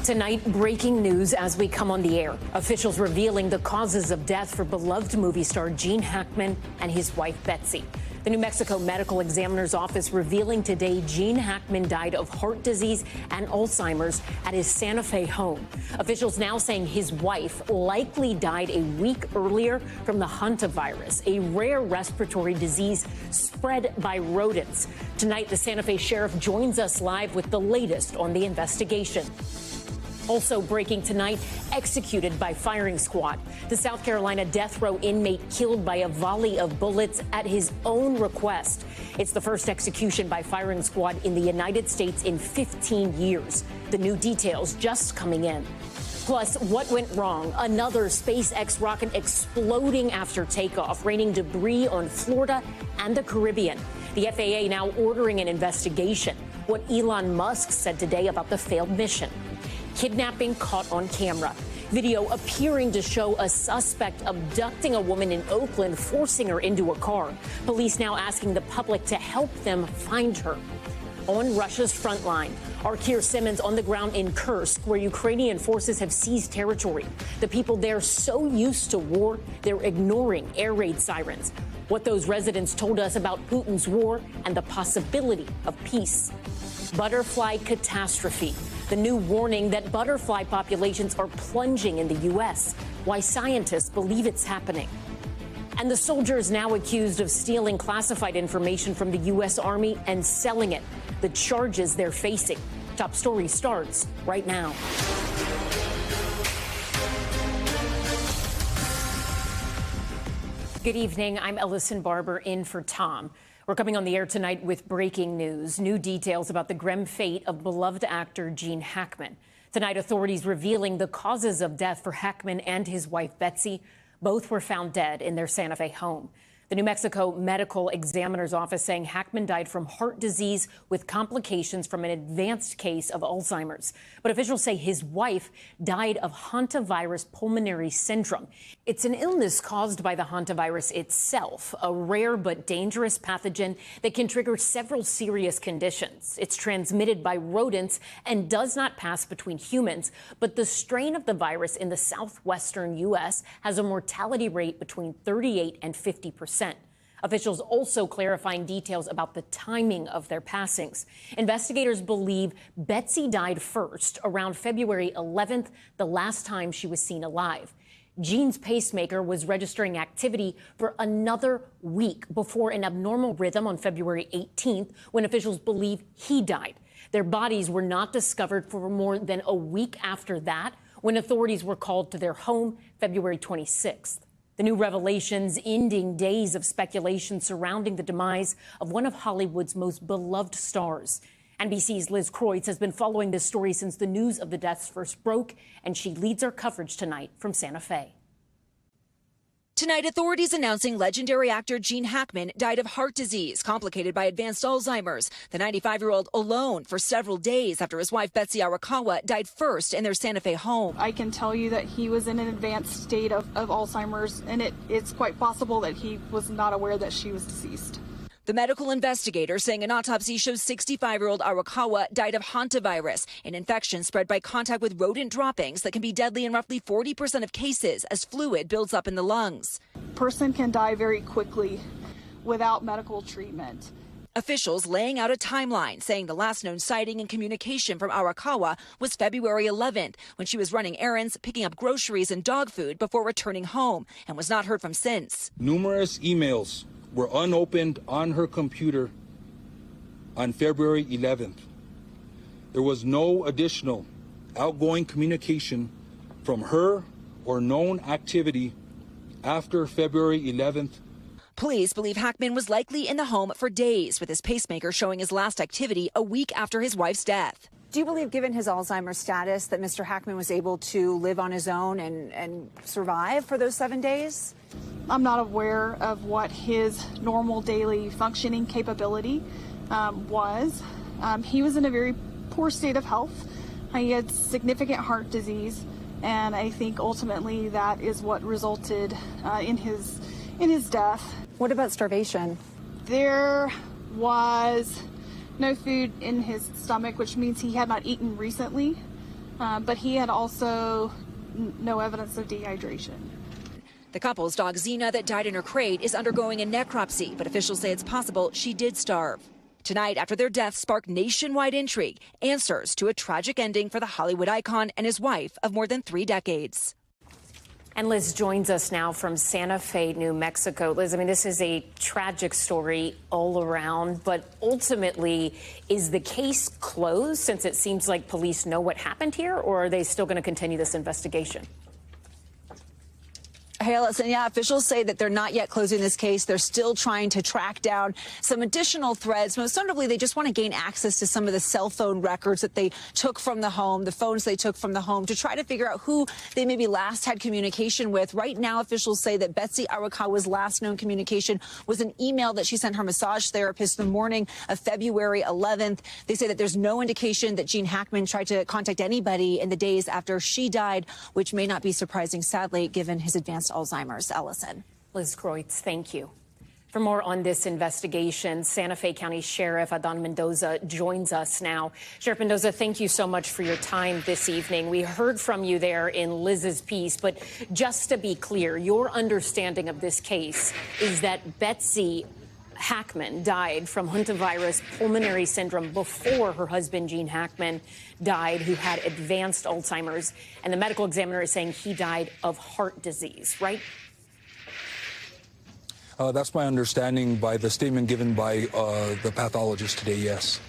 Tonight, breaking news as we come on the air. Officials revealing the causes of death for beloved movie star Gene Hackman and his wife, Betsy. The New Mexico Medical Examiner's Office revealing today Gene Hackman died of heart disease and Alzheimer's at his Santa Fe home. Officials now saying his wife likely died a week earlier from the Hantavirus, a rare respiratory disease spread by rodents. Tonight, the Santa Fe sheriff joins us live with the latest on the investigation. Also breaking tonight, executed by firing squad. The South Carolina death row inmate killed by a volley of bullets at his own request. It's the first execution by firing squad in the United States in 15 years. The new details just coming in. Plus, what went wrong? Another SpaceX rocket exploding after takeoff, raining debris on Florida and the Caribbean. The FAA now ordering an investigation. What Elon Musk said today about the failed mission. Kidnapping caught on camera. Video appearing to show a suspect abducting a woman in Oakland, forcing her into a car. Police now asking the public to help them find her. On Russia's front line, our Keir Simmons on the ground in Kursk, where Ukrainian forces have seized territory. The people there so used to war, they're ignoring air raid sirens. What those residents told us about Putin's war and the possibility of peace. Butterfly catastrophe. The new warning that butterfly populations are plunging in the U.S. Why scientists believe it's happening. And the soldier is now accused of stealing classified information from the U.S. Army and selling it. The charges they're facing. Top Story starts right now. Good evening. I'm Ellison Barber in for Tom. We're coming on the air tonight with breaking news. New details about the grim fate of beloved actor Gene Hackman. Tonight, authorities revealing the causes of death for Hackman and his wife, Betsy. Both were found dead in their Santa Fe home. The New Mexico Medical Examiner's Office saying Hackman died from heart disease with complications from an advanced case of Alzheimer's. But officials say his wife died of Hantavirus pulmonary syndrome. It's an illness caused by the Hantavirus itself, a rare but dangerous pathogen that can trigger several serious conditions. It's transmitted by rodents and does not pass between humans. But the strain of the virus in the southwestern U.S. has a mortality rate between 38 and 50%. Officials also clarifying details about the timing of their passings. Investigators believe Betsy died first around February 11th, the last time she was seen alive. Gene's pacemaker was registering activity for another week before an abnormal rhythm on February 18th, when officials believe he died. Their bodies were not discovered for more than a week after that, when authorities were called to their home February 26th. The new revelations ending days of speculation surrounding the demise of one of Hollywood's most beloved stars. NBC's Liz Kreutz has been following this story since the news of the deaths first broke, and she leads our coverage tonight from Santa Fe. Tonight, authorities announcing legendary actor Gene Hackman died of heart disease complicated by advanced Alzheimer's. The 95-year-old alone for several days after his wife, Betsy, died first in their Santa Fe home. I can tell you that he was in an advanced state of Alzheimer's, and it's quite possible that he was not aware that she was deceased. The medical investigator saying an autopsy shows 65-year-old Arakawa died of Hantavirus, an infection spread by contact with rodent droppings that can be deadly in roughly 40% of cases as fluid builds up in the lungs. A person can die very quickly without medical treatment. Officials laying out a timeline, saying the last known sighting and communication from Arakawa was February 11th, when she was running errands, picking up groceries and dog food before returning home, and was not heard from since. Numerous emails were unopened on her computer on February 11th. There was no additional outgoing communication from her or known activity after February 11th. Police believe Hackman was likely in the home for days, with his pacemaker showing his last activity a week after his wife's death. Do you believe, given his Alzheimer's status, that Mr. Hackman was able to live on his own and survive for those 7 days? I'm not aware of what his normal daily functioning capability was. He was in a very poor state of health. He had significant heart disease, and I think ultimately that is what resulted in his death. What about starvation? There was no food in his stomach, which means he had not eaten recently. but he had also no evidence of dehydration. The couple's dog Xena that died in her crate is undergoing a necropsy, but officials say it's possible she did starve. Tonight, after their death sparked nationwide intrigue, answers to a tragic ending for the Hollywood icon and his wife of more than 3 decades. And Liz joins us now from Santa Fe, New Mexico. Liz, I mean, this is a tragic story all around, but ultimately, is the case closed since it seems like police know what happened here, or are they still going to continue this investigation? Hey, Allison, yeah, officials say that they're not yet closing this case. They're still trying to track down some additional threads. Most notably, they just want to gain access to some of the cell phone records that they took from the home, the phones they took from the home, to try to figure out who they maybe last had communication with. Right now, officials say that Betsy Arakawa's last known communication was an email that she sent her massage therapist the morning of February 11th. They say that there's no indication that Gene Hackman tried to contact anybody in the days after she died, which may not be surprising, sadly, given his advanced Alzheimer's. Allison. Liz Kreutz, thank you. For more on this investigation, Santa Fe County Sheriff Adan Mendoza joins us now. Sheriff Mendoza, thank you so much for your time this evening. We heard from you there in Liz's piece, but just to be clear, your understanding of this case is that Betsy Hackman died from Hantavirus pulmonary syndrome before her husband, Gene Hackman, died, who had advanced Alzheimer's. And the medical examiner is saying he died of heart disease, right? That's my understanding by the statement given by the pathologist today, yes.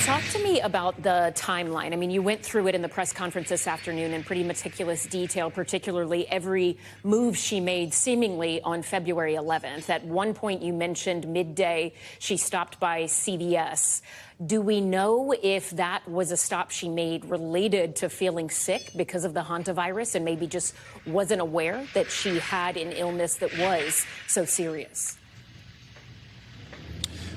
Talk to me about the timeline. I mean, you went through it in the press conference this afternoon in pretty meticulous detail, particularly every move she made seemingly on February 11th. At one point, you mentioned midday she stopped by CVS. Do we know if that was a stop she made related to feeling sick because of the Hantavirus and maybe just wasn't aware that she had an illness that was so serious?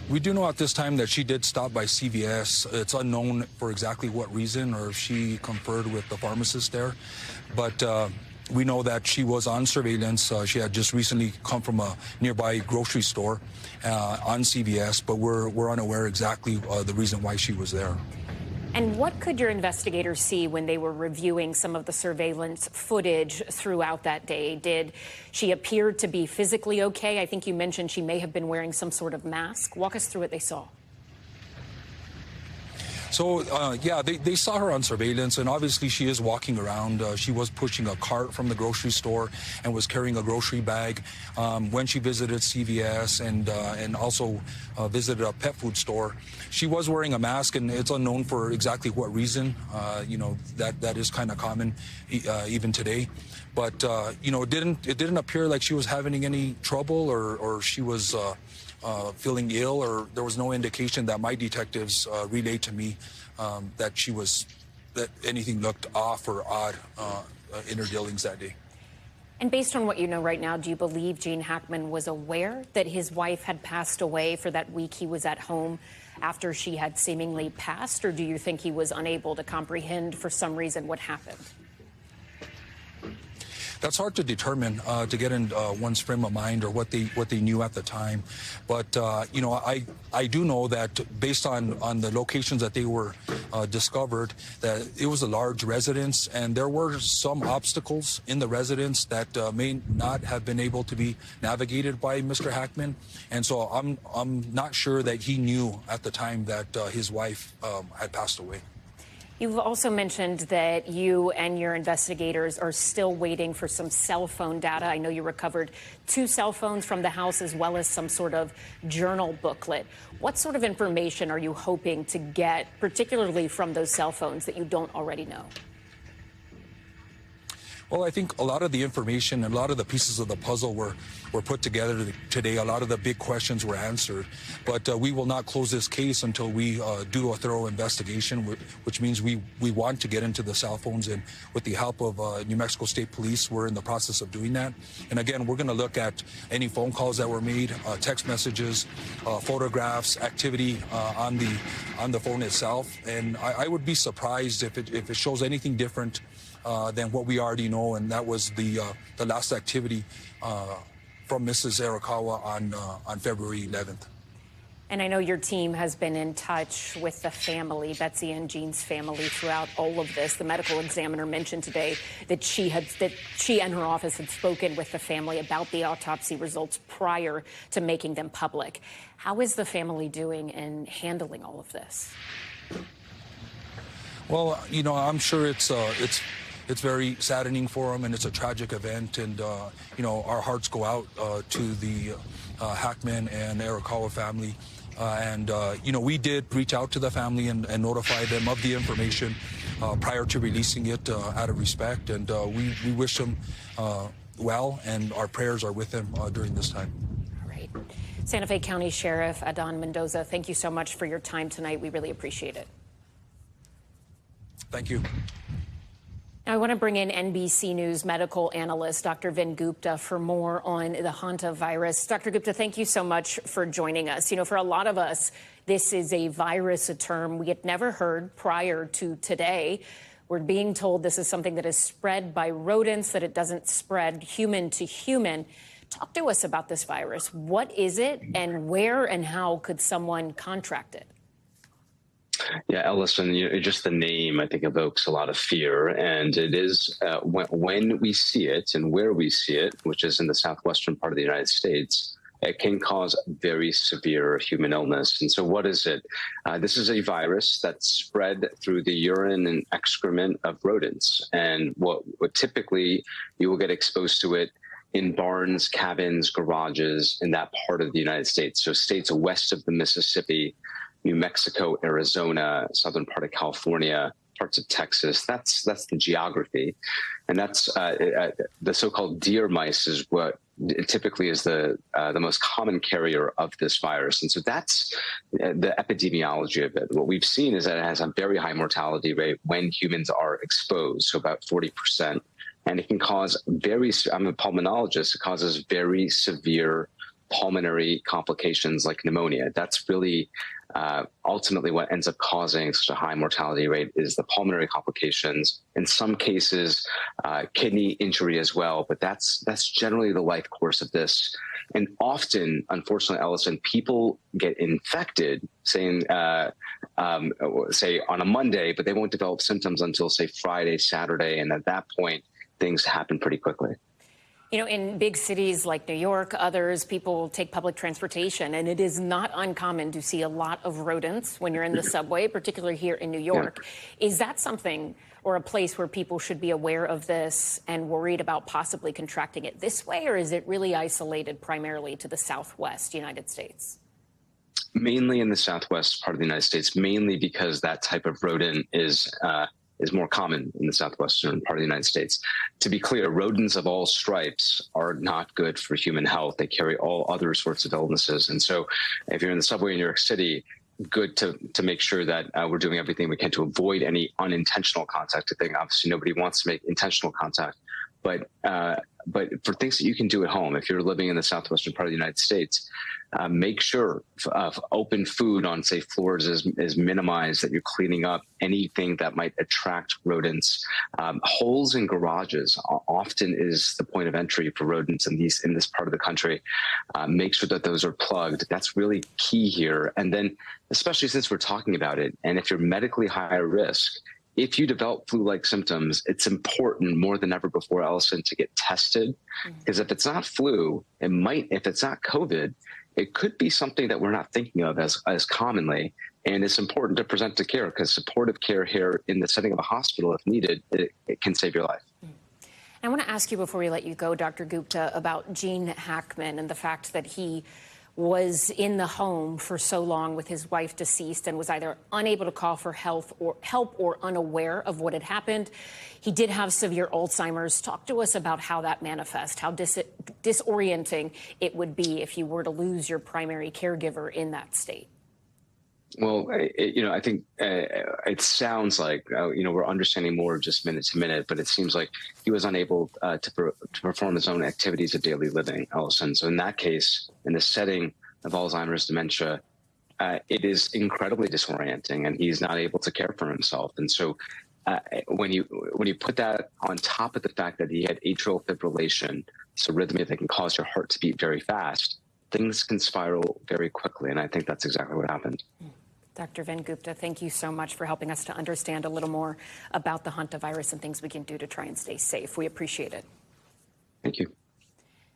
We do know at this time that she did stop by CVS. It's unknown for exactly what reason or if she conferred with the pharmacist there. But we know that she was on surveillance. She had just recently come from a nearby grocery store on CVS, but we're unaware exactly the reason why she was there. And what could your investigators see when they were reviewing some of the surveillance footage throughout that day? Did she appear to be physically okay? I think you mentioned she may have been wearing some sort of mask. Walk us through what they saw. So, yeah, they saw her on surveillance, and obviously she is walking around. She was pushing a cart from the grocery store and was carrying a grocery bag when she visited CVS and also visited a pet food store. She was wearing a mask, and it's unknown for exactly what reason. You know, that is kind of common even today. But, you know, it didn't appear like she was having any trouble or she was feeling ill, or there was no indication that my detectives relayed to me that anything looked off or odd in her dealings that day. And based on what you know right now, do you believe Gene Hackman was aware that his wife had passed away for that week he was at home after she had seemingly passed, or do you think he was unable to comprehend for some reason what happened? That's hard to determine, to get in one's frame of mind or what they knew at the time. But you know, I do know that based on the locations that they were discovered, that it was a large residence, and there were some obstacles in the residence that may not have been able to be navigated by Mr. Hackman. And so I'm not sure that he knew at the time that his wife had passed away. You've also mentioned that you and your investigators are still waiting for some cell phone data. I know you recovered 2 cell phones from the house as well as some sort of journal booklet. What sort of information are you hoping to get, particularly from those cell phones, that you don't already know? Well, I think a lot of the information and a lot of the pieces of the puzzle were put together today. A lot of the big questions were answered. But we will not close this case until we do a thorough investigation, which means we want to get into the cell phones. And with the help of New Mexico State Police, we're in the process of doing that. And again, we're going to look at any phone calls that were made, text messages, photographs, activity on the phone itself. And I would be surprised if it shows anything different than what we already know, and that was the last activity from Mrs. Arakawa on February 11th. And I know your team has been in touch with the family, Betsy and Gene's family, throughout all of this. The medical examiner mentioned today that she and her office had spoken with the family about the autopsy results prior to making them public. How is the family doing in handling all of this? Well, you know, I'm sure it's very saddening for them, and it's a tragic event. And you know, our hearts go out to the Hackman and Arakawa family. You know, we did reach out to the family and notify them of the information prior to releasing it out of respect. And we wish them well, and our prayers are with them during this time. All right. Santa Fe County Sheriff Adon Mendoza, thank you so much for your time tonight. We really appreciate it. Thank you. Now, I want to bring in NBC News medical analyst Dr. Vin Gupta for more on the Hantavirus. Dr. Gupta, thank you so much for joining us. You know, for a lot of us, this is a virus, a term we had never heard prior to today. We're being told this is something that is spread by rodents, that it doesn't spread human to human. Talk to us about this virus. What is it, and where and how could someone contract it? Yeah, Ellison, just the name, I think, evokes a lot of fear. And it is when we see it and where we see it, which is in the southwestern part of the United States, it can cause very severe human illness. And so what is it? This is a virus that's spread through the urine and excrement of rodents. And what typically you will get exposed to it in barns, cabins, garages in that part of the United States. So states west of the Mississippi, New Mexico, Arizona, southern part of California, parts of Texas. That's the geography. And that's the so-called deer mice is what typically is the most common carrier of this virus. And so that's the epidemiology of it. What we've seen is that it has a very high mortality rate when humans are exposed, so about 40%. And it can cause I'm a pulmonologist, it causes very severe pulmonary complications like pneumonia. That's really ultimately what ends up causing such a high mortality rate is the pulmonary complications. In some cases, kidney injury as well, but that's generally the life course of this. And often, unfortunately, Ellison, people get infected, say on a Monday, but they won't develop symptoms until, say, Friday, Saturday, and at that point, things happen pretty quickly. You know, in big cities like New York, others, people take public transportation, and it is not uncommon to see a lot of rodents when you're in the subway, particularly here in New York. Yeah. Is that something or a place where people should be aware of this and worried about possibly contracting it this way, or is it really isolated primarily to the Southwest United States? Mainly in the Southwest part of the United States, mainly because that type of rodent is more common in the southwestern part of the United States. To be clear, rodents of all stripes are not good for human health. They carry all other sorts of illnesses. And so if you're in the subway in New York City, good to make sure that we're doing everything we can to avoid any unintentional contact. I think obviously nobody wants to make intentional contact, but for things that you can do at home, if you're living in the southwestern part of the United States, make sure open food on safe floors is minimized, that you're cleaning up anything that might attract rodents. Holes in garages often is the point of entry for rodents in this part of the country. Make sure that those are plugged. That's really key here. And then, especially since we're talking about it, and if you're medically higher risk, if you develop flu-like symptoms, it's important more than ever before, Ellison, to get tested. Because if it's not flu, if it's not COVID, it could be something that we're not thinking of as commonly. And it's important to present to care, because supportive care here in the setting of a hospital, if needed, it can save your life. I want to ask you before we let you go, Dr. Gupta, about Gene Hackman and the fact that he was in the home for so long with his wife deceased and was either unable to call for help or unaware of what had happened. He did have severe Alzheimer's. Talk to us about how that manifests, how disorienting it would be if you were to lose your primary caregiver in that state. Well, I think it sounds like, we're understanding more just minute to minute, but it seems like he was unable to perform his own activities of daily living, Ellison. So in that case, in the setting of Alzheimer's dementia, it is incredibly disorienting, and he's not able to care for himself. And so when you put that on top of the fact that he had atrial fibrillation, this arrhythmia that can cause your heart to beat very fast, things can spiral very quickly, and I think that's exactly what happened. Dr. Van Gupta, thank you so much for helping us to understand a little more about the Hantavirus and things we can do to try and stay safe. We appreciate it. Thank you.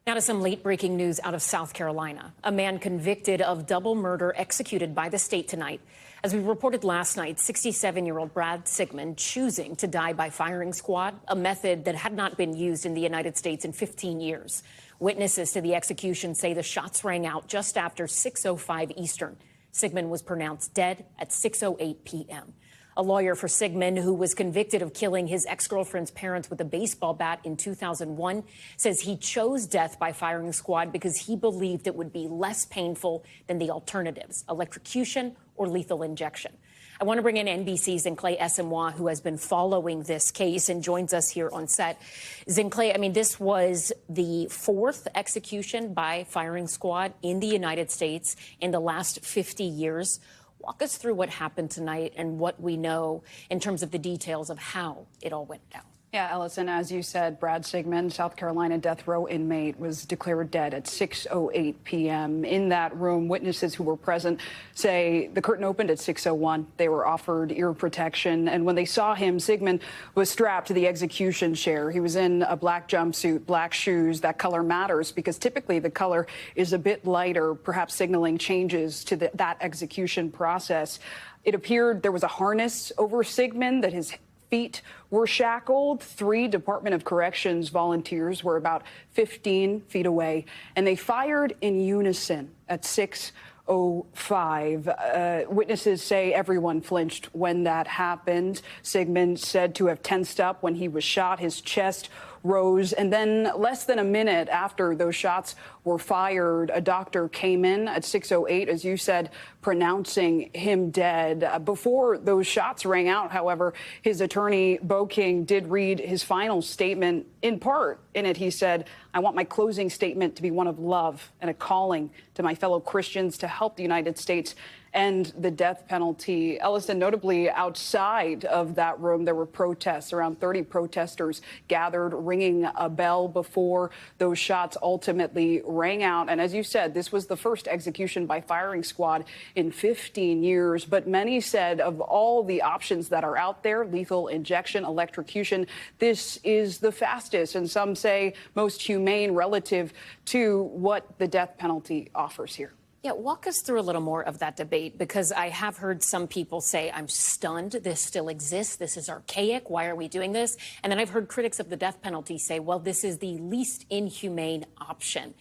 Now to some late-breaking news out of South Carolina. A man convicted of double murder executed by the state tonight. As we reported last night, 67-year-old Brad Sigmund choosing to die by firing squad, a method that had not been used in the United States in 15 years. Witnesses to the execution say the shots rang out just after 6:05 Eastern. Sigmund was pronounced dead at 6:08 p.m. A lawyer for Sigmund, who was convicted of killing his ex-girlfriend's parents with a baseball bat in 2001, says he chose death by firing squad because he believed it would be less painful than the alternatives, electrocution or lethal injection. I want to bring in NBC's Zincle Esemwa, who has been following this case and joins us here on set. Zincle, I mean, this was the fourth execution by firing squad in the United States in the last 50 years. Walk us through what happened tonight and what we know in terms of the details of how it all went down. Yeah, Ellison, as you said, Brad Sigmund, South Carolina death row inmate, was declared dead at 6:08 p.m. In that room, witnesses who were present say the curtain opened at 6:01. They were offered ear protection. And when they saw him, Sigmund was strapped to the execution chair. He was in a black jumpsuit, black shoes. That color matters because typically the color is a bit lighter, perhaps signaling changes to that execution process. It appeared there was a harness over Sigmund, that his feet were shackled. 3 Department of Corrections volunteers were about 15 feet away, and they fired in unison at 6:05. Witnesses say everyone flinched when that happened. Sigmund said to have tensed up when he was shot. His chest rose, and then less than a minute after those shots were fired, a doctor came in at 6:08, as you said, pronouncing him dead. Before those shots rang out, however, his attorney, Bo King, did read his final statement. In part, in it, he said, "I want my closing statement to be one of love and a calling to my fellow Christians to help the United States end the death penalty." Ellison, notably outside of that room, there were protests. Around 30 protesters gathered, ringing a bell before those shots ultimately rang out. And as you said, this was the first execution by firing squad in 15 years. But many said of all the options that are out there, lethal injection, electrocution, this is the fastest, and some say most humane relative to what the death penalty offers here. Yeah, walk us through a little more of that debate, because I have heard some people say, I'm stunned this still exists. This is archaic. Why are we doing this? And then I've heard critics of the death penalty say, well, this is the least inhumane option.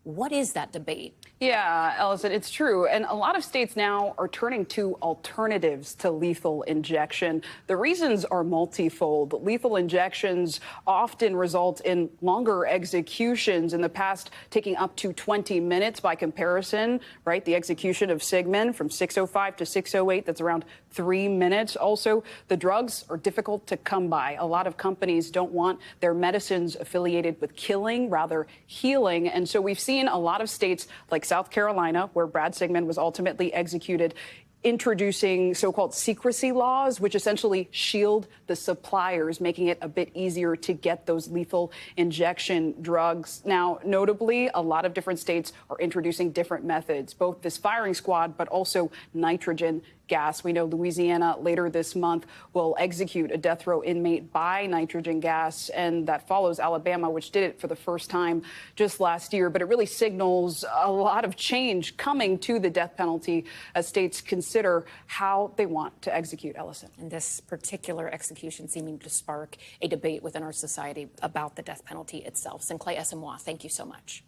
What is that debate? Yeah, Ellison, it's true. And a lot of states now are turning to alternatives to lethal injection. The reasons are multifold. Lethal injections often result in longer executions, in the past taking up to 20 minutes by comparison, right? The execution of Sigmund from 6:05 to 6:08, that's around 3 minutes. Also, the drugs are difficult to come by. A lot of companies don't want their medicines affiliated with killing, rather healing. And so we've seen a lot of states like South Carolina, where Brad Sigmund was ultimately executed, introducing so-called secrecy laws, which essentially shield the suppliers, making it a bit easier to get those lethal injection drugs. Now, notably, a lot of different states are introducing different methods, both this firing squad, but also nitrogen gas. We know Louisiana later this month will execute a death row inmate by nitrogen gas, and that follows Alabama, which did it for the first time just last year. But it really signals a lot of change coming to the death penalty as states consider how they want to execute, Ellison. And this particular execution seeming to spark a debate within our society about the death penalty itself. Zincle Esemwa, thank you so much.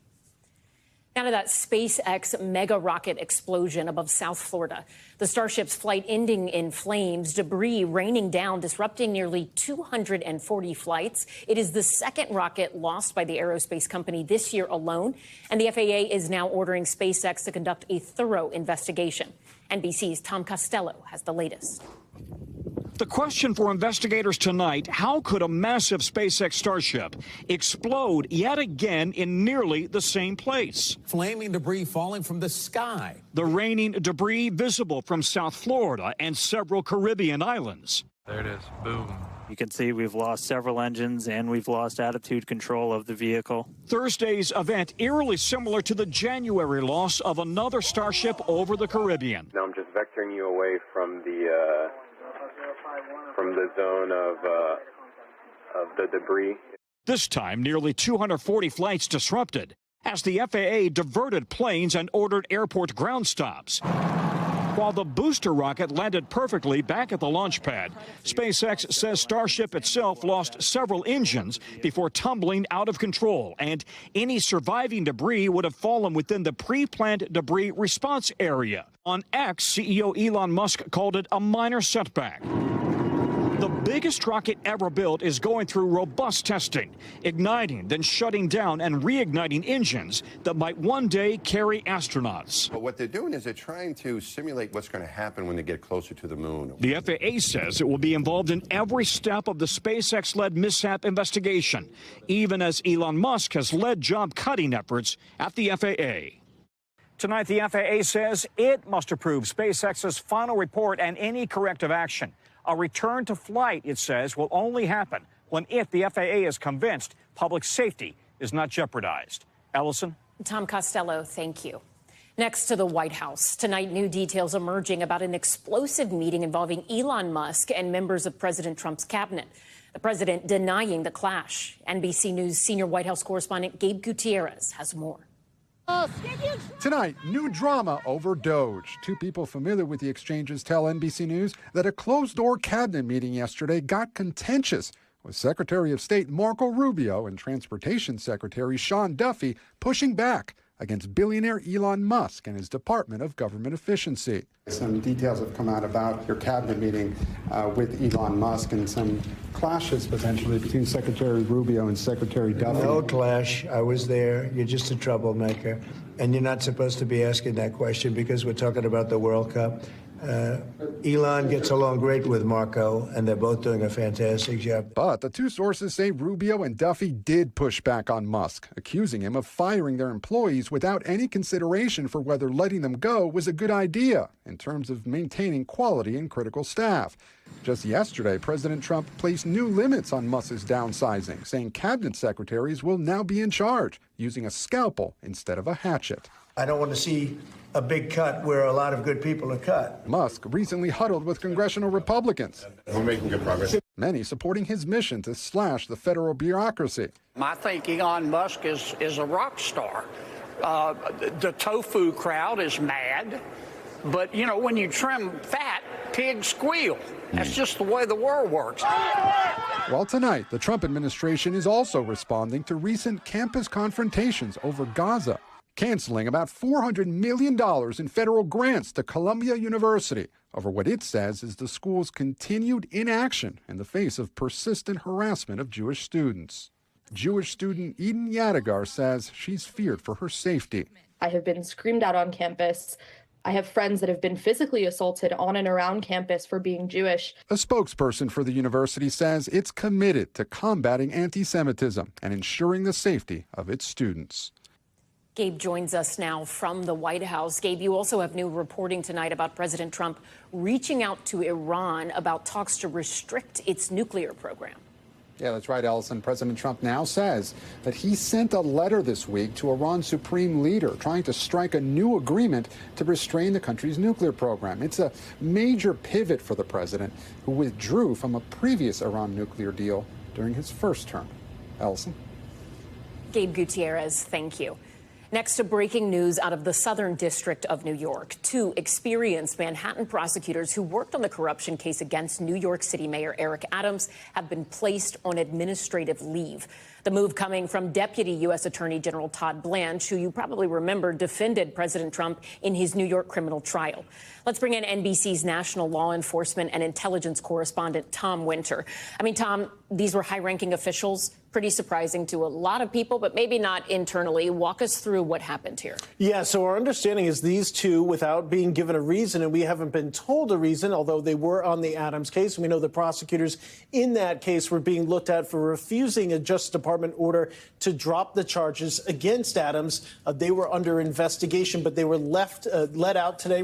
Now to that SpaceX mega rocket explosion above South Florida. The Starship's flight ending in flames, debris raining down, disrupting nearly 240 flights. It is the second rocket lost by the aerospace company this year alone, and the FAA is now ordering SpaceX to conduct a thorough investigation. NBC's Tom Costello has the latest. The question for investigators tonight, how could a massive SpaceX Starship explode yet again in nearly the same place? Flaming debris falling from the sky. The raining debris visible from South Florida and several Caribbean islands. There it is. Boom. You can see we've lost several engines and we've lost attitude control of the vehicle. Thursday's event eerily similar to the January loss of another Starship over the Caribbean. Now I'm just vectoring you away from the zone of the debris. This time, nearly 240 flights disrupted as the FAA diverted planes and ordered airport ground stops. While the booster rocket landed perfectly back at the launch pad, SpaceX says Starship itself lost several engines before tumbling out of control, and any surviving debris would have fallen within the pre-planned debris response area. On X, CEO Elon Musk called it a minor setback. The biggest rocket ever built is going through robust testing, igniting, then shutting down and reigniting engines that might one day carry astronauts. But what they're doing is they're trying to simulate what's going to happen when they get closer to the moon. The FAA says it will be involved in every step of the SpaceX-led mishap investigation, even as Elon Musk has led job-cutting efforts at the FAA. Tonight, the FAA says it must approve SpaceX's final report and any corrective action. A return to flight, it says, will only happen when the FAA is convinced public safety is not jeopardized. Ellison? Tom Costello, thank you. Next to the White House, tonight new details emerging about an explosive meeting involving Elon Musk and members of President Trump's cabinet. The president denying the clash. NBC News senior White House correspondent Gabe Gutierrez has more. Tonight, new drama over Doge. Two people familiar with the exchanges tell NBC News that a closed-door cabinet meeting yesterday got contentious, with Secretary of State Marco Rubio and Transportation Secretary Sean Duffy pushing back against billionaire Elon Musk and his Department of Government Efficiency. Some details have come out about your cabinet meeting with Elon Musk and some clashes potentially between Secretary Rubio and Secretary Duffy. No clash. I was there. You're just a troublemaker. And you're not supposed to be asking that question because we're talking about the World Cup. Elon gets along great with Marco, and they're both doing a fantastic job. But the two sources say Rubio and Duffy did push back on Musk, accusing him of firing their employees without any consideration for whether letting them go was a good idea in terms of maintaining quality in critical staff. Just yesterday, President Trump placed new limits on Musk's downsizing, saying cabinet secretaries will now be in charge, using a scalpel instead of a hatchet. I don't want to see a big cut where a lot of good people are cut. Musk recently huddled with congressional Republicans. We're making good progress. Many supporting his mission to slash the federal bureaucracy. I think Elon Musk is a rock star. The tofu crowd is mad. But, you know, when you trim fat, pigs squeal. That's just the way the world works. Well, tonight, the Trump administration is also responding to recent campus confrontations over Gaza, canceling about $400 million in federal grants to Columbia University over what it says is the school's continued inaction in the face of persistent harassment of Jewish students. Jewish student Eden Yadigar says she's feared for her safety. I have been screamed at on campus. I have friends that have been physically assaulted on and around campus for being Jewish. A spokesperson for the university says it's committed to combating anti-Semitism and ensuring the safety of its students. Gabe joins us now from the White House. Gabe, you also have new reporting tonight about President Trump reaching out to Iran about talks to restrict its nuclear program. Yeah, that's right, Ellison. President Trump now says that he sent a letter this week to Iran's supreme leader trying to strike a new agreement to restrain the country's nuclear program. It's a major pivot for the president, who withdrew from a previous Iran nuclear deal during his first term. Ellison? Gabe Gutierrez, thank you. Next to breaking news out of the Southern District of New York, two experienced Manhattan prosecutors who worked on the corruption case against New York City Mayor Eric Adams have been placed on administrative leave. The move coming from Deputy U.S. Attorney General Todd Blanche, who you probably remember defended President Trump in his New York criminal trial. Let's bring in NBC's national law enforcement and intelligence correspondent, Tom Winter. Tom, these were high-ranking officials Pretty surprising to a lot of people, but maybe not internally. Walk us through what happened here. Yeah, so our understanding is these two, without being given a reason, and we haven't been told a reason, although they were on the Adams case. We know the prosecutors in that case were being looked at for refusing a Justice Department order to drop the charges against Adams. They were under investigation, but they were let out today,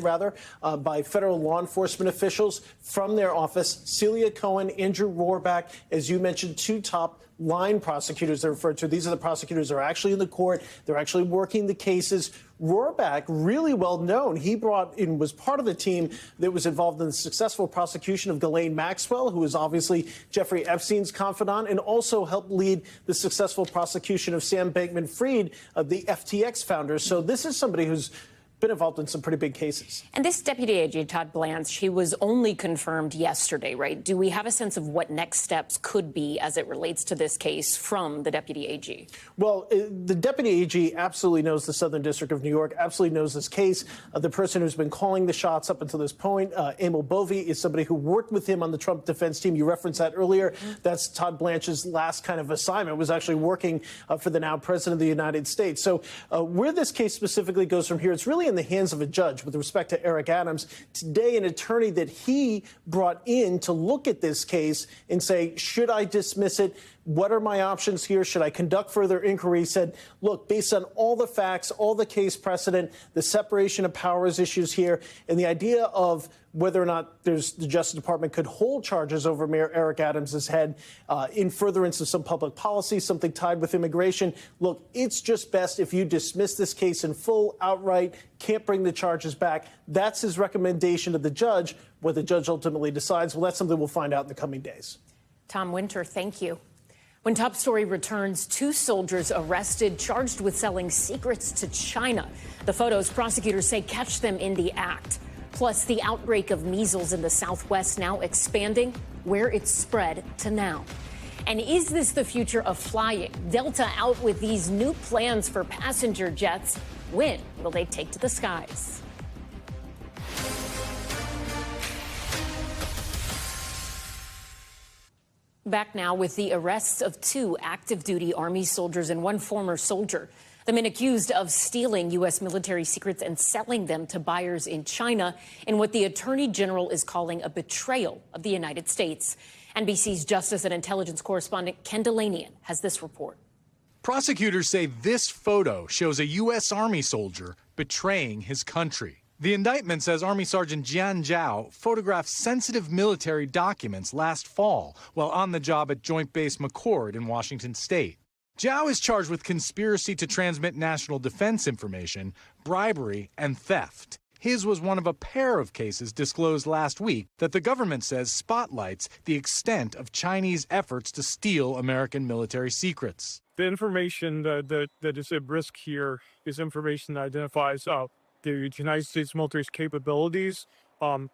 by federal law enforcement officials from their office. Celia Cohen, Andrew Rohrback, as you mentioned, two top line prosecutors they're referred to. These are the prosecutors that are actually in the court. They're actually working the cases. Rohrback, really well known. He was part of the team that was involved in the successful prosecution of Ghislaine Maxwell, who is obviously Jeffrey Epstein's confidant, and also helped lead the successful prosecution of Sam Bankman-Fried, the FTX founder. So this is somebody who's been involved in some pretty big cases. And this Deputy AG, Todd Blanche, he was only confirmed yesterday, right? Do we have a sense of what next steps could be as it relates to this case from the Deputy AG? Well, the Deputy AG absolutely knows the Southern District of New York, absolutely knows this case. The person who's been calling the shots up until this point, Emil Bovee, is somebody who worked with him on the Trump defense team. You referenced that earlier. That's Todd Blanche's last kind of assignment, was actually working for the now President of the United States. So where this case specifically goes from here, it's really in the hands of a judge with respect to Eric Adams. Today, an attorney that he brought in to look at this case and say, should I dismiss it? What are my options here? Should I conduct further inquiry? Said, look, based on all the facts, all the case precedent, the separation of powers issues here, and the idea of whether or not the Justice Department could hold charges over Mayor Eric Adams' head in furtherance of some public policy, something tied with immigration. Look, it's just best if you dismiss this case in full, outright, can't bring the charges back. That's his recommendation to the judge. What the judge ultimately decides, well, that's something we'll find out in the coming days. Tom Winter, thank you. When Top Story returns, 2 soldiers arrested, charged with selling secrets to China. The photos, prosecutors say, catch them in the act. Plus, the outbreak of measles in the Southwest now expanding, where it's spread to now. And is this the future of flying? Delta out with these new plans for passenger jets. When will they take to the skies? Back now with the arrests of 2 active duty Army soldiers and 1 former soldier. The men accused of stealing U.S. military secrets and selling them to buyers in China in what the Attorney General is calling a betrayal of the United States. NBC's Justice and Intelligence correspondent Ken Delanian has this report. Prosecutors say this photo shows a U.S. Army soldier betraying his country. The indictment says Army Sergeant Jian Zhao photographed sensitive military documents last fall while on the job at Joint Base McChord in Washington state. Zhao is charged with conspiracy to transmit national defense information, bribery, and theft. His was one of a pair of cases disclosed last week that the government says spotlights the extent of Chinese efforts to steal American military secrets. The information that is at risk here is information that identifies the United States military's capabilities,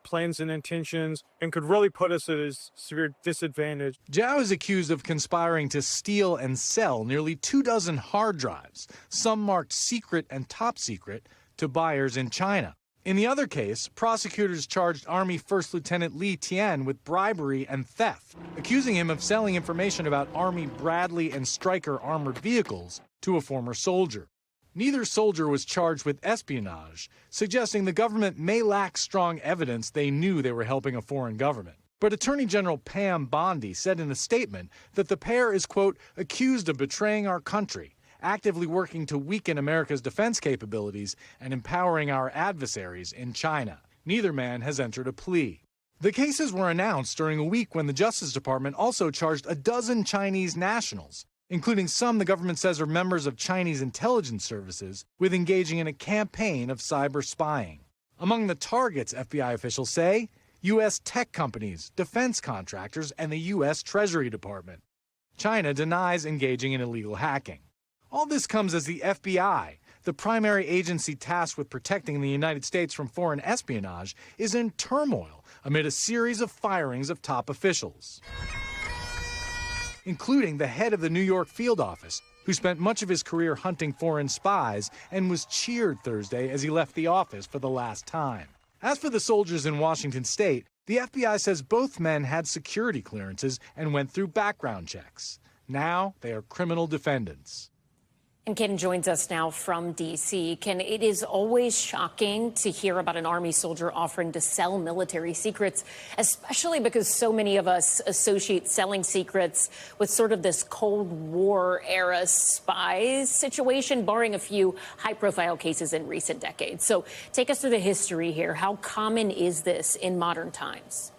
plans and intentions, and could really put us at a severe disadvantage. Zhao is accused of conspiring to steal and sell nearly 24 hard drives, some marked secret and top secret, to buyers in China. In the other case, prosecutors charged Army First Lieutenant Li Tian with bribery and theft, accusing him of selling information about Army Bradley and Stryker armored vehicles to a former soldier. Neither soldier was charged with espionage, suggesting the government may lack strong evidence they knew they were helping a foreign government. But Attorney General Pam Bondi said in a statement that the pair is, quote, accused of betraying our country, actively working to weaken America's defense capabilities and empowering our adversaries in China. Neither man has entered a plea. The cases were announced during a week when the Justice Department also charged 12 Chinese nationals, including some the government says are members of Chinese intelligence services, with engaging in a campaign of cyber spying. Among the targets, FBI officials say, U.S. tech companies, defense contractors, and the U.S. Treasury Department. China denies engaging in illegal hacking. All this comes as the FBI, the primary agency tasked with protecting the United States from foreign espionage, is in turmoil amid a series of firings of top officials, including the head of the New York field office, who spent much of his career hunting foreign spies and was cheered Thursday as he left the office for the last time. As for the soldiers in Washington state, the FBI says both men had security clearances and went through background checks. Now they are criminal defendants. And Ken joins us now from D.C. Ken, it is always shocking to hear about an Army soldier offering to sell military secrets, especially because so many of us associate selling secrets with sort of this Cold War era spy situation, barring a few high-profile cases in recent decades. So take us through the history here. How common is this in modern times?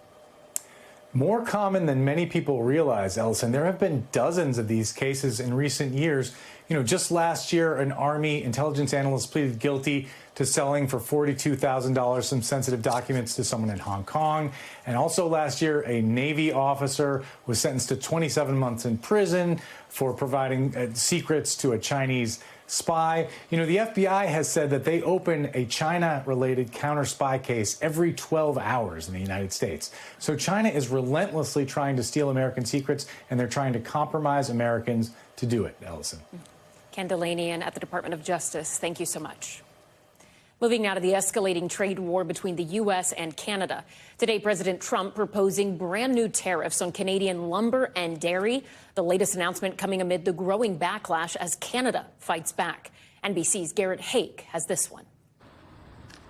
More common than many people realize, Ellison. There have been dozens of these cases in recent years. You know, just last year, an Army intelligence analyst pleaded guilty to selling for $42,000 some sensitive documents to someone in Hong Kong. And also last year, a Navy officer was sentenced to 27 months in prison for providing secrets to a Chinese spy. You know, the FBI has said that they open a China-related counter-spy case every 12 hours in the United States. So China is relentlessly trying to steal American secrets, and they're trying to compromise Americans to do it, Ellison. Ken Delanian at the Department of Justice, thank you so much. Moving now to the escalating trade war between the U.S. and Canada. Today, President Trump proposing brand new tariffs on Canadian lumber and dairy. The latest announcement coming amid the growing backlash as Canada fights back. NBC's Garrett Hake has this one.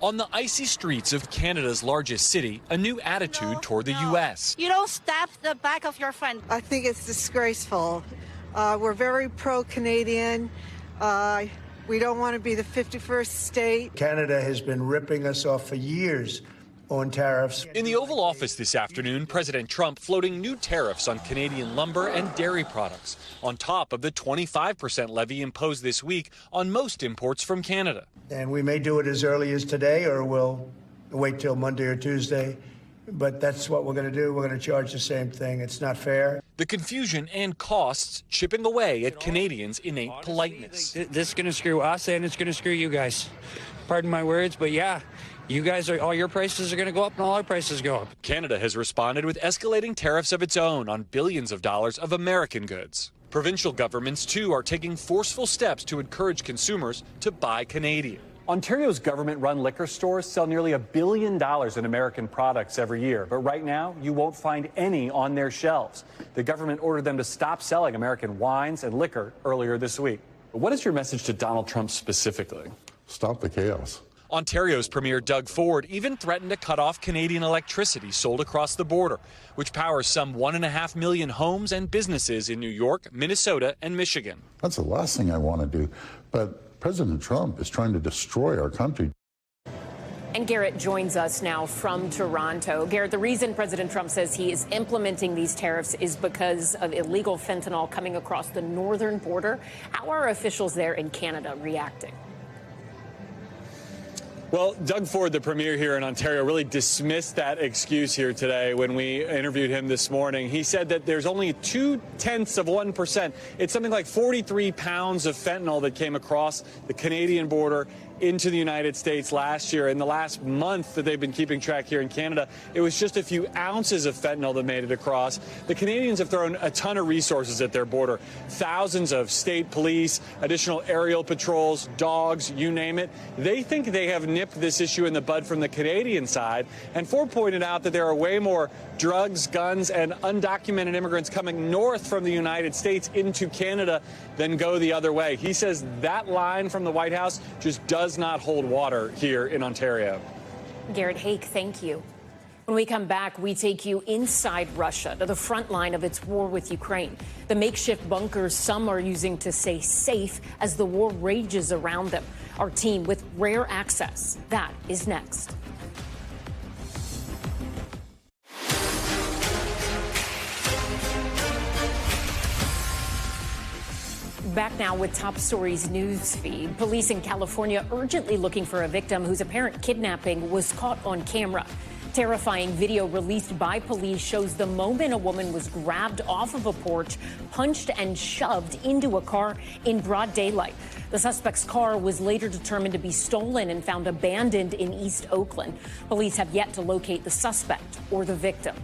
On the icy streets of Canada's largest city, a new attitude toward the U.S. You don't stab the back of your friend. I think it's disgraceful. We're very pro-Canadian. We don't want to be the 51st state. Canada has been ripping us off for years on tariffs. In the Oval Office this afternoon, President Trump floating new tariffs on Canadian lumber and dairy products, on top of the 25% levy imposed this week on most imports from Canada. And we may do it as early as today, or we'll wait till Monday or Tuesday. But that's what we're going to do. We're going to charge the same thing. It's not fair. The confusion and costs chipping away at Canadians' innate politeness. This is going to screw us and it's going to screw you guys. Pardon my words, but yeah, you guys all your prices are going to go up and all our prices go up. Canada has responded with escalating tariffs of its own on billions of dollars of American goods. Provincial governments, too, are taking forceful steps to encourage consumers to buy Canadian. Ontario's government-run liquor stores sell nearly $1 billion in American products every year, but right now you won't find any on their shelves. The government ordered them to stop selling American wines and liquor earlier this week. What is your message to Donald Trump specifically? Stop the chaos. Ontario's Premier Doug Ford even threatened to cut off Canadian electricity sold across the border, which powers some 1.5 million homes and businesses in New York, Minnesota, and Michigan. That's the last thing I want to do, but President Trump is trying to destroy our country. And Garrett joins us now from Toronto. Garrett, the reason President Trump says he is implementing these tariffs is because of illegal fentanyl coming across the northern border. How are officials there in Canada reacting? Well, Doug Ford, the premier here in Ontario, really dismissed that excuse here today when we interviewed him this morning. He said that there's only 0.2%. It's something like 43 pounds of fentanyl that came across the Canadian border into the United States last year. In the last month that they've been keeping track here in Canada, it was just a few ounces of fentanyl that made it across. The Canadians have thrown a ton of resources at their border. Thousands of state police, additional aerial patrols, dogs, you name it. They think they have nipped this issue in the bud from the Canadian side. And Ford pointed out that there are way more drugs, guns, and undocumented immigrants coming north from the United States into Canada than go the other way. He says that line from the White House just does not hold water here in Ontario. Garrett Hake, thank you. When we come back, we take you inside Russia to the front line of its war with Ukraine. The makeshift bunkers some are using to stay safe as the war rages around them. Our team with rare access. That is next. Back now with Top Stories news feed. Police in California urgently looking for a victim whose apparent kidnapping was caught on camera. Terrifying video released by police shows the moment a woman was grabbed off of a porch, punched and shoved into a car in broad daylight. The suspect's car was later determined to be stolen and found abandoned in East Oakland. Police have yet to locate the suspect or the victim.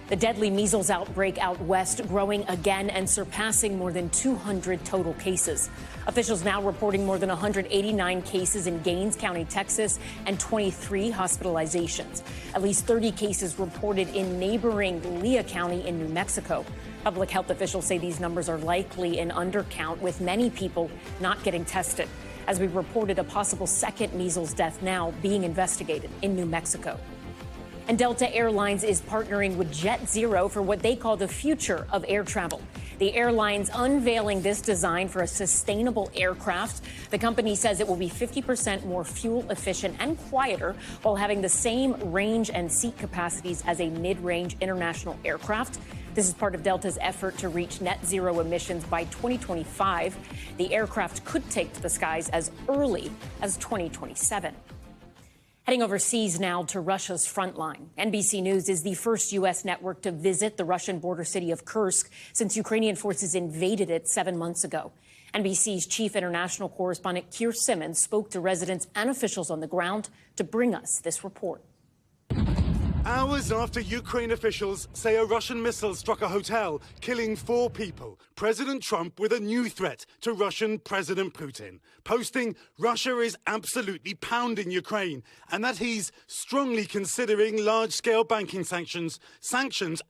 The deadly measles outbreak out west growing again and surpassing more than 200 total cases. Officials now reporting more than 189 cases in Gaines County, Texas, and 23 hospitalizations. At least 30 cases reported in neighboring Lea County in New Mexico. Public health officials say these numbers are likely an undercount, with many people not getting tested. As we reported, a possible second measles death now being investigated in New Mexico. And Delta Airlines is partnering with JetZero for what they call the future of air travel. The airline's unveiling this design for a sustainable aircraft. The company says it will be 50% more fuel efficient and quieter while having the same range and seat capacities as a mid-range international aircraft. This is part of Delta's effort to reach net zero emissions by 2025. The aircraft could take to the skies as early as 2027. Heading overseas now to Russia's front line. NBC News is the first U.S. network to visit the Russian border city of Kursk since Ukrainian forces invaded it 7 months ago. NBC's chief international correspondent Keir Simmons spoke to residents and officials on the ground to bring us this report. Hours after Ukraine officials say a Russian missile struck a hotel, killing 4 people, President Trump with a new threat to Russian President Putin, posting Russia is absolutely pounding Ukraine and that he's strongly considering large-scale banking sanctions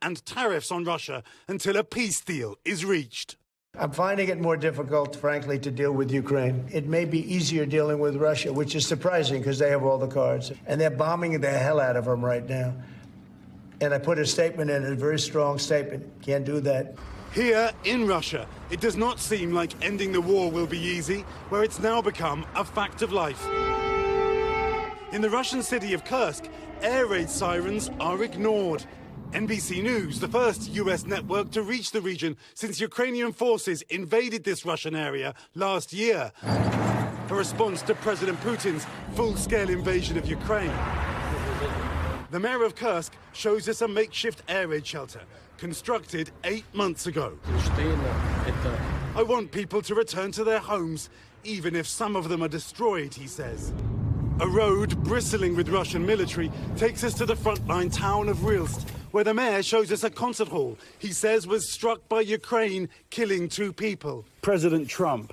and tariffs on Russia until a peace deal is reached. I'm finding it more difficult, frankly, to deal with Ukraine. It may be easier dealing with Russia, which is surprising because they have all the cards. And they're bombing the hell out of them right now. And I put a statement in, a very strong statement. Can't do that. Here in Russia, it does not seem like ending the war will be easy, where it's now become a fact of life. In the Russian city of Kursk, air raid sirens are ignored. NBC News, the first U.S. network to reach the region since Ukrainian forces invaded this Russian area last year, a response to President Putin's full-scale invasion of Ukraine. The mayor of Kursk shows us a makeshift air raid shelter, constructed 8 months ago. I want people to return to their homes, even if some of them are destroyed, he says. A road bristling with Russian military takes us to the frontline town of Rilsk, where the mayor shows us a concert hall he says was struck by Ukraine, killing 2 people. President Trump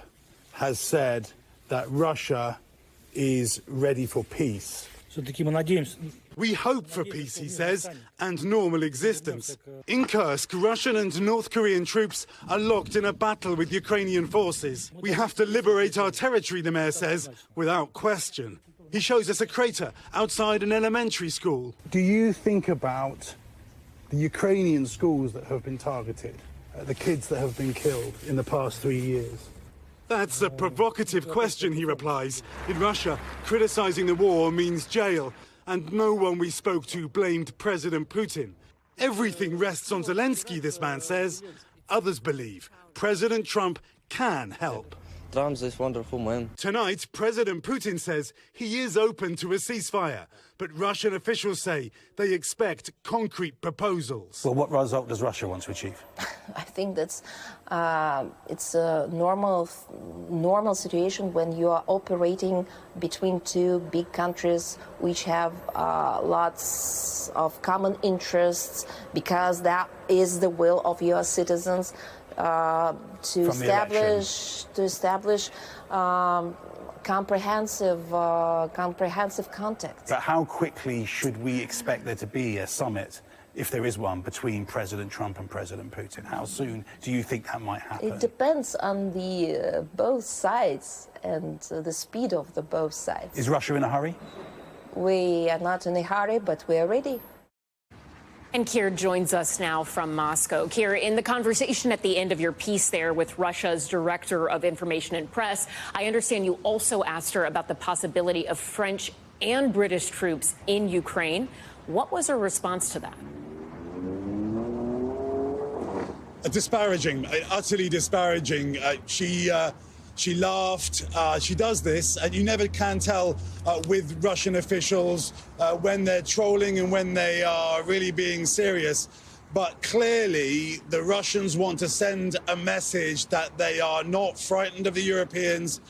has said that Russia is ready for peace. We hope for peace, he says, and normal existence. In Kursk, Russian and North Korean troops are locked in a battle with Ukrainian forces. We have to liberate our territory, the mayor says, without question. He shows us a crater outside an elementary school. Do you think about the Ukrainian schools that have been targeted, the kids that have been killed in the past 3 years? That's a provocative question, he replies. In Russia, criticizing the war means jail, and no one we spoke to blamed President Putin. Everything rests on Zelensky, this man says. Others believe President Trump can help. Trump's this wonderful man. Tonight, President Putin says he is open to a ceasefire, but Russian officials say they expect concrete proposals. Well, what result does Russia want to achieve? I think that's it's a normal situation when you are operating between 2 big countries which have lots of common interests, because that is the will of your citizens. To establish comprehensive contact. But how quickly should we expect there to be a summit, if there is one, between President Trump and President Putin? How soon do you think that might happen? It depends on the both sides and the speed of the both sides. Is Russia in a hurry? We are not in a hurry, but we are ready. And Keir joins us now from Moscow. Keir, in the conversation at the end of your piece there with Russia's Director of Information and Press, I understand you also asked her about the possibility of French and British troops in Ukraine. What was her response to that? Disparaging, utterly disparaging. She laughed. She does this, and you never can tell with Russian officials when they're trolling and when they are really being serious. But clearly, the Russians want to send a message that they are not frightened of the Europeans,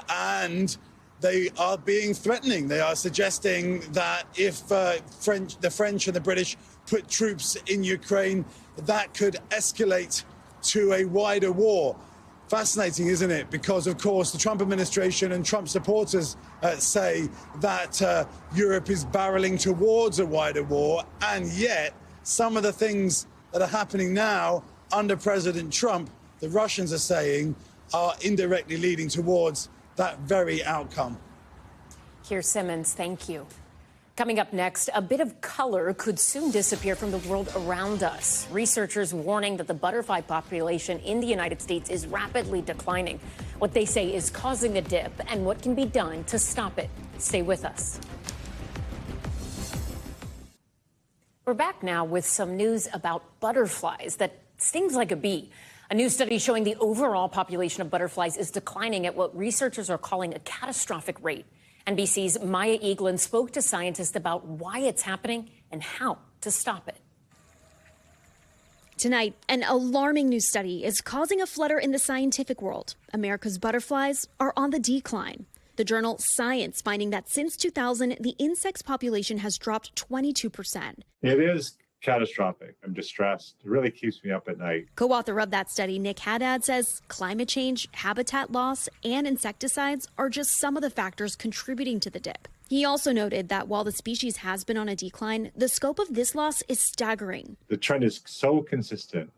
and they are being threatening. They are suggesting that if the French and the British put troops in Ukraine, that could escalate to a wider war. Fascinating, isn't it? Because, of course, the Trump administration and Trump supporters say that Europe is barreling towards a wider war, and yet some of the things that are happening now under President Trump, the Russians are saying, are indirectly leading towards that very outcome. Keir Simmons, thank you. Coming up next, a bit of color could soon disappear from the world around us. Researchers warning that the butterfly population in the United States is rapidly declining. What they say is causing a dip and what can be done to stop it. Stay with us. We're back now with some news about butterflies that stings like a bee. A new study showing the overall population of butterflies is declining at what researchers are calling a catastrophic rate. NBC's Maya Eaglin spoke to scientists about why it's happening and how to stop it. Tonight, an alarming new study is causing a flutter in the scientific world. America's butterflies are on the decline. The journal Science finding that since 2000, the insect's population has dropped 22%. It is catastrophic. I'm distressed. It really keeps me up at night. Co-author of that study, Nick Haddad, says climate change, habitat loss, and insecticides are just some of the factors contributing to the dip. He also noted that while the species has been on a decline, the scope of this loss is staggering. The trend is so consistent,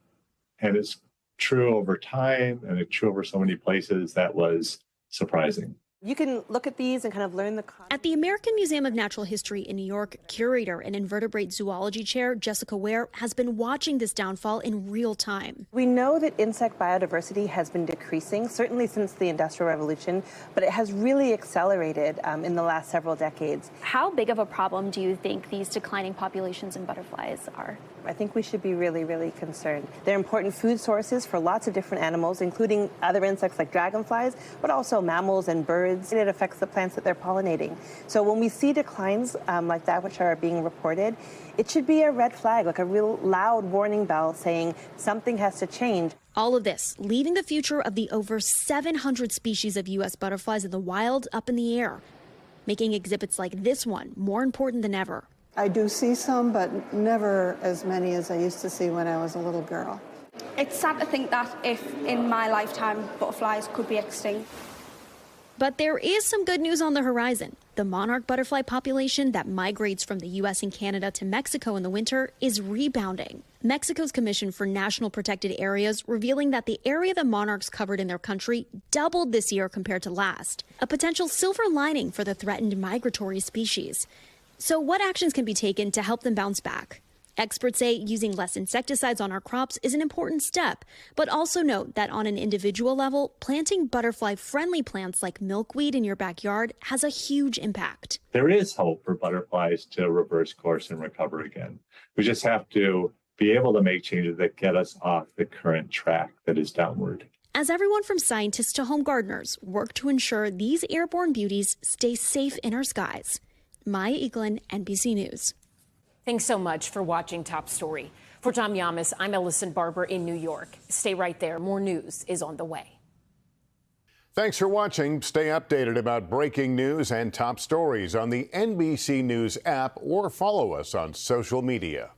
and it's true over time, and it's true over so many places that was surprising. You can look at these and kind of learn the concept. At the American Museum of Natural History in New York, curator and invertebrate zoology chair Jessica Ware has been watching this downfall in real time. We know that insect biodiversity has been decreasing, certainly since the Industrial Revolution, but it has really accelerated in the last several decades. How big of a problem do you think these declining populations in butterflies are? I think we should be really, really concerned. They're important food sources for lots of different animals, including other insects like dragonflies, but also mammals and birds. It affects the plants that they're pollinating. So when we see declines like that, which are being reported, it should be a red flag, like a real loud warning bell saying something has to change. All of this leaving the future of the over 700 species of U.S. butterflies in the wild up in the air, making exhibits like this one more important than ever. I do see some, but never as many as I used to see when I was a little girl. It's sad to think that if in my lifetime butterflies could be extinct. But there is some good news on the horizon. The monarch butterfly population that migrates from the U.S. and Canada to Mexico in the winter is rebounding. Mexico's Commission for National Protected Areas revealing that the area the monarchs covered in their country doubled this year compared to last, a potential silver lining for the threatened migratory species. So what actions can be taken to help them bounce back? Experts say using less insecticides on our crops is an important step, but also note that on an individual level, planting butterfly-friendly plants like milkweed in your backyard has a huge impact. There is hope for butterflies to reverse course and recover again. We just have to be able to make changes that get us off the current track that is downward. As everyone from scientists to home gardeners work to ensure these airborne beauties stay safe in our skies. Maya Eaglin, NBC News. Thanks so much for watching Top Story. For Tom Llamas, I'm Ellison Barber in New York. Stay right there. More news is on the way. Thanks for watching. Stay updated about breaking news and top stories on the NBC News app or follow us on social media.